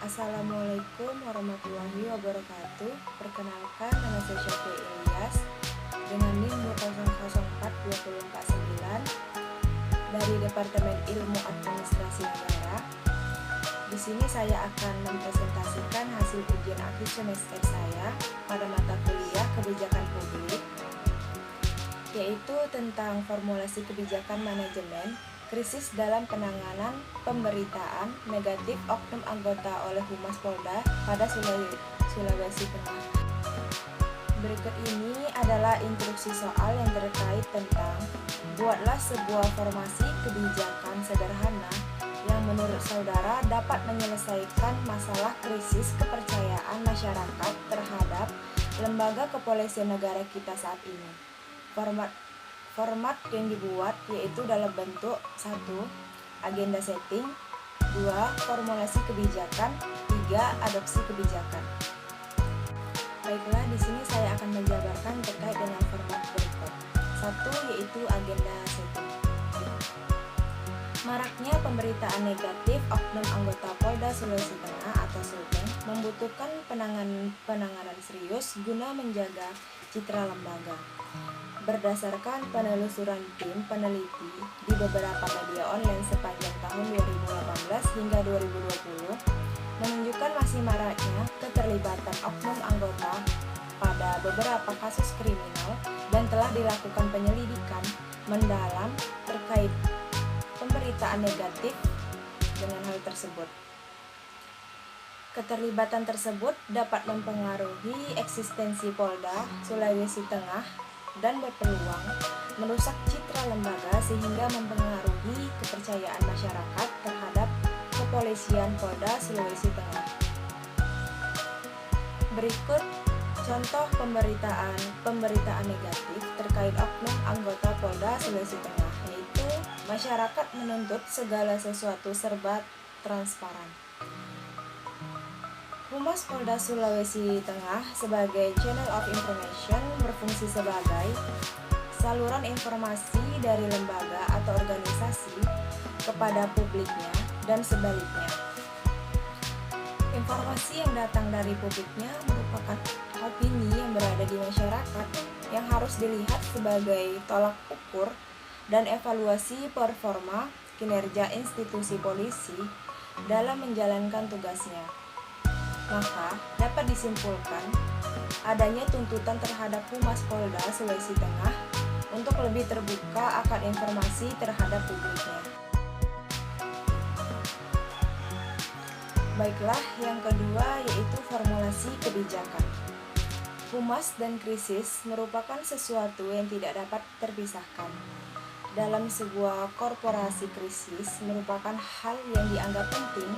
Assalamualaikum warahmatullahi wabarakatuh. Perkenalkan, nama saya Syafi Ilyas dengan NIM 2004249 dari Departemen Ilmu Administrasi Negara. Di sini saya akan mempresentasikan hasil ujian akhir semester saya pada mata kuliah Kebijakan Publik, yaitu tentang formulasi kebijakan manajemen krisis dalam penanganan pemberitaan negatif oknum anggota oleh Humas Polda pada Sulawesi Tengah. Berikut ini adalah instruksi soal yang terkait tentang buatlah sebuah formasi kebijakan sederhana yang menurut saudara dapat menyelesaikan masalah krisis kepercayaan masyarakat terhadap lembaga kepolisian negara kita saat ini. Format yang dibuat yaitu dalam bentuk 1. Agenda setting, 2. Formulasi kebijakan, 3. Adopsi kebijakan. Baiklah, di sini saya akan menjabarkan terkait dengan format berikut. 1. Yaitu agenda setting. Maraknya pemberitaan negatif oknum anggota Polda Sulawesi Tengah atau Sulteng membutuhkan penanganan serius guna menjaga citra lembaga. Berdasarkan penelusuran tim peneliti di beberapa media online sepanjang tahun 2018 hingga 2020 menunjukkan masih maraknya keterlibatan oknum anggota pada beberapa kasus kriminal dan telah dilakukan penyelidikan mendalam terkait pemberitaan negatif dengan hal tersebut. Keterlibatan tersebut dapat mempengaruhi eksistensi Polda Sulawesi Tengah dan berpeluang merusak citra lembaga sehingga mempengaruhi kepercayaan masyarakat terhadap kepolisian Polda Sulawesi Tengah. Berikut contoh pemberitaan negatif terkait oknum anggota Polda Sulawesi Tengah, yaitu masyarakat menuntut segala sesuatu serba transparan. Humas Polda Sulawesi Tengah sebagai Channel of Information berfungsi sebagai saluran informasi dari lembaga atau organisasi kepada publiknya dan sebaliknya. Informasi yang datang dari publiknya merupakan opini yang berada di masyarakat yang harus dilihat sebagai tolak ukur dan evaluasi performa kinerja institusi polisi dalam menjalankan tugasnya. Maka dapat disimpulkan adanya tuntutan terhadap Humas Polda Sulawesi Tengah untuk lebih terbuka akan informasi terhadap publiknya. Baiklah, yang kedua yaitu formulasi kebijakan. Humas dan krisis merupakan sesuatu yang tidak dapat terpisahkan. Dalam sebuah korporasi, krisis merupakan hal yang dianggap penting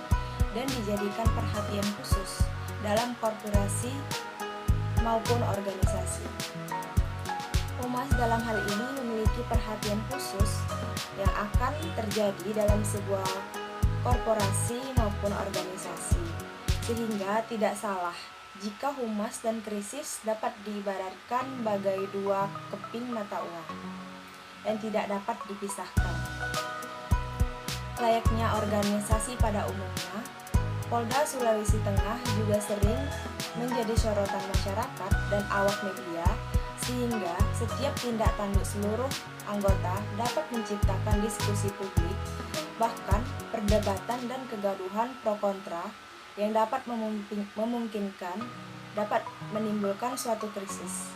dan dijadikan perhatian khusus dalam korporasi maupun organisasi. Humas dalam hal ini memiliki perhatian khusus yang akan terjadi dalam sebuah korporasi maupun organisasi, sehingga tidak salah jika humas dan krisis dapat diibaratkan bagai dua keping mata uang yang tidak dapat dipisahkan. Layaknya organisasi pada umumnya, Polda Sulawesi Tengah juga sering menjadi sorotan masyarakat dan awak media, sehingga setiap tindak tanduk seluruh anggota dapat menciptakan diskusi publik, bahkan perdebatan dan kegaduhan pro kontra yang dapat memungkinkan dapat menimbulkan suatu krisis.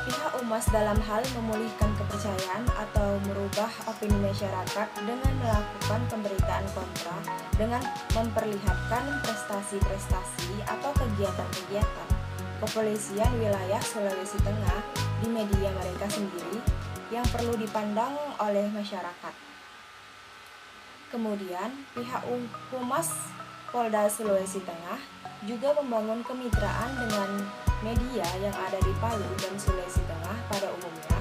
Pihak Humas dalam hal memulihkan kepercayaan atau merubah opini masyarakat dengan melakukan pemberitaan kontra dengan memperlihatkan prestasi-prestasi atau kegiatan-kegiatan kepolisian wilayah Sulawesi Tengah di media mereka sendiri yang perlu dipandang oleh masyarakat. Kemudian, pihak Humas Polda Sulawesi Tengah juga membangun kemitraan dengan media yang ada di Palu dan Sulawesi Tengah pada umumnya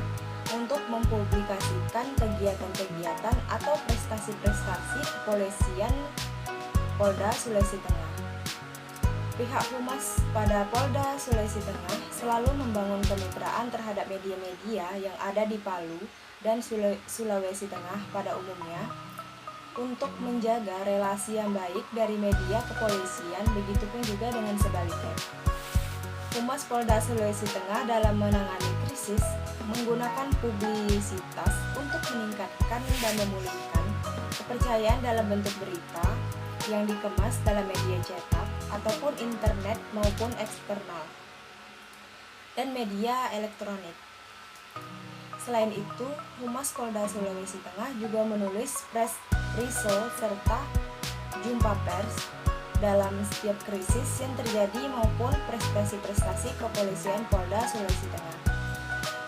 untuk mempublikasikan kegiatan-kegiatan atau prestasi-prestasi kepolisian Polda Sulawesi Tengah. Pihak Humas pada Polda Sulawesi Tengah selalu membangun kemitraan terhadap media-media yang ada di Palu dan Sulawesi Tengah pada umumnya untuk menjaga relasi yang baik dari media kepolisian, begitupun juga dengan sebaliknya. Humas Polda Sulawesi Tengah dalam menangani krisis menggunakan publisitas untuk meningkatkan dan memulihkan kepercayaan dalam bentuk berita yang dikemas dalam media cetak ataupun internet maupun eksternal dan media elektronik. Selain itu, Humas Polda Sulawesi Tengah juga menulis press release serta jumpa pers dalam setiap krisis yang terjadi maupun prestasi-prestasi kepolisian Polda Sulawesi Tengah.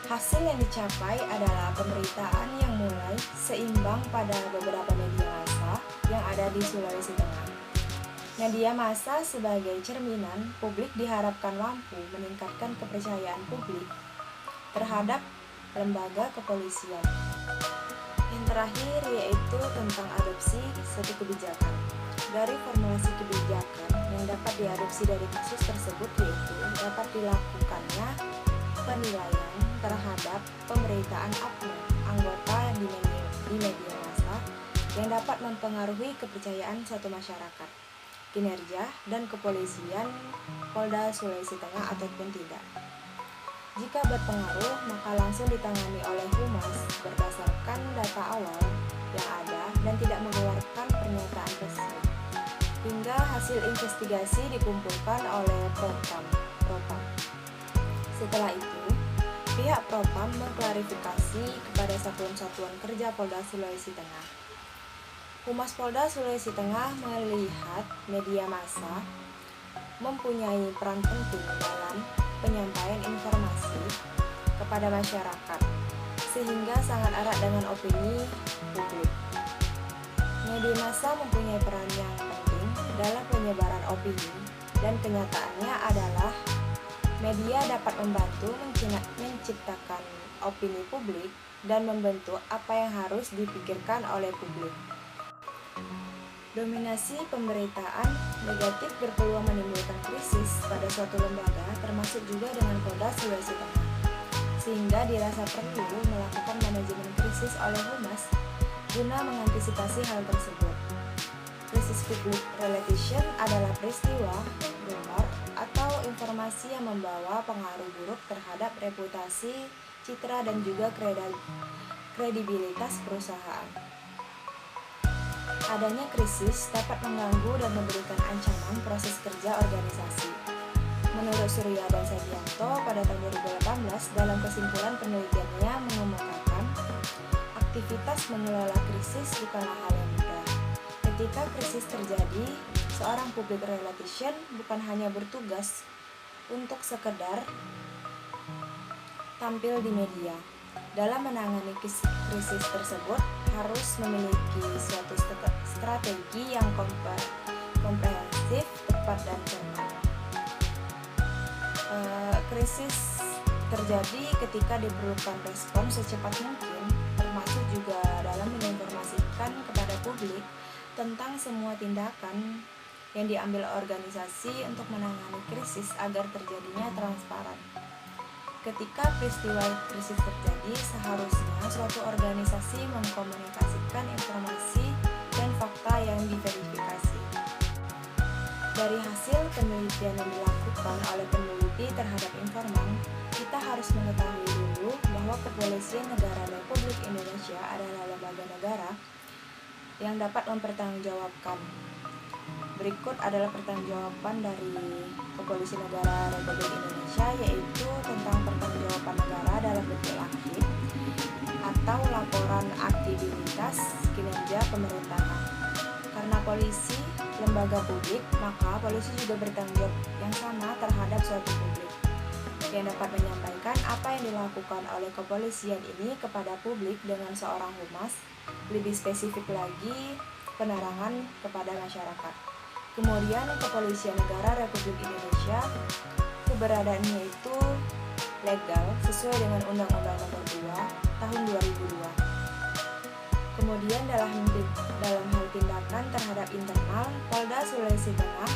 Hasil yang dicapai adalah pemberitaan yang mulai seimbang pada beberapa media massa yang ada di Sulawesi Tengah. Media massa sebagai cerminan publik diharapkan mampu meningkatkan kepercayaan publik terhadap lembaga kepolisian. Yang terakhir yaitu tentang adopsi suatu kebijakan. Dari formulasi kebijakan yang dapat diadopsi dari kasus tersebut yaitu dapat dilakukannya penilaian terhadap pemberitaan oknum anggota yang di media massa yang dapat mempengaruhi kepercayaan suatu masyarakat, kinerja dan kepolisian Polda Sulawesi Tengah ataupun tidak. Jika berpengaruh, maka langsung ditangani oleh Humas berdasarkan data awal yang ada dan tidak mengeluarkan pernyataan resmi hingga hasil investigasi dikumpulkan oleh Propam. Setelah itu, pihak Propam mengklarifikasi kepada satuan-satuan kerja Polda Sulawesi Tengah. Humas Polda Sulawesi Tengah melihat media massa mempunyai peran penting dalam penyampaian informasi kepada masyarakat sehingga sangat erat dengan opini publik. Media massa mempunyai peran yang penting dalam penyebaran opini dan kenyataannya adalah media dapat membantu menciptakan opini publik dan membentuk apa yang harus dipikirkan oleh publik. Dominasi pemberitaan negatif berpeluang menimbulkan krisis pada suatu lembaga termasuk juga dengan Polda Sulawesi Tengah, sehingga dirasa perlu melakukan manajemen krisis oleh Humas guna mengantisipasi hal tersebut. Krisis public relation adalah peristiwa, rumor, atau informasi yang membawa pengaruh buruk terhadap reputasi, citra, dan juga kredibilitas perusahaan. Adanya krisis dapat mengganggu dan memberikan ancaman proses kerja organisasi. Menurut Surya dan Sadianto pada tahun 2018 dalam kesimpulan penelitiannya mengemukakan aktivitas mengelola krisis bukanlah hal yang mudah. Ketika krisis terjadi, seorang public relation bukan hanya bertugas untuk sekedar tampil di media. Dalam menangani krisis tersebut harus memiliki suatu strategi yang komprehensif, tepat, dan cermat. Krisis terjadi ketika diperlukan respon secepat mungkin, termasuk juga dalam menginformasikan kepada publik tentang semua tindakan yang diambil organisasi untuk menangani krisis agar terjadinya transparan. Ketika peristiwa krisis terjadi, seharusnya suatu organisasi mengkomunikasikan informasi dan fakta yang diverifikasi. Dari hasil penelitian yang dilakukan oleh peneliti terhadap informan, kita harus mengetahui dulu bahwa Kepolisian Negara Republik Indonesia adalah lembaga negara yang dapat mempertanggungjawabkan. Berikut adalah pertanggungjawaban dari Kepolisian Negara Republik Indonesia, yaitu tentang pertanggungjawaban negara dalam bentuk langsung atau laporan aktivitas kinerja pemerintahan. Karena polisi lembaga publik, maka polisi juga bertanggung jawab yang sama terhadap suatu publik, yang dapat menyampaikan apa yang dilakukan oleh kepolisian ini kepada publik dengan seorang humas, lebih spesifik lagi penerangan kepada masyarakat. Kemudian Kepolisian Negara Republik Indonesia, keberadaannya itu legal sesuai dengan Undang-Undang Nomor 2 Tahun 2002. Kemudian dalam hal tindakan terhadap internal, Polda Sulawesi Tengah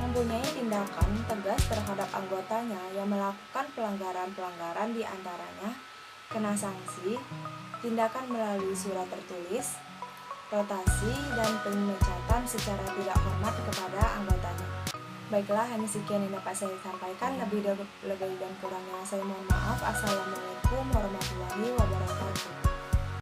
mempunyai tindakan tegas terhadap anggotanya yang melakukan pelanggaran-pelanggaran, di antaranya kena sanksi, tindakan melalui surat tertulis, rotasi, dan pemecatan secara tidak hormat kepada anggotanya. Baiklah, hanya sekian yang dapat saya sampaikan. Lebih dan kurangnya saya mohon maaf. Assalamualaikum warahmatullahi wabarakatuh.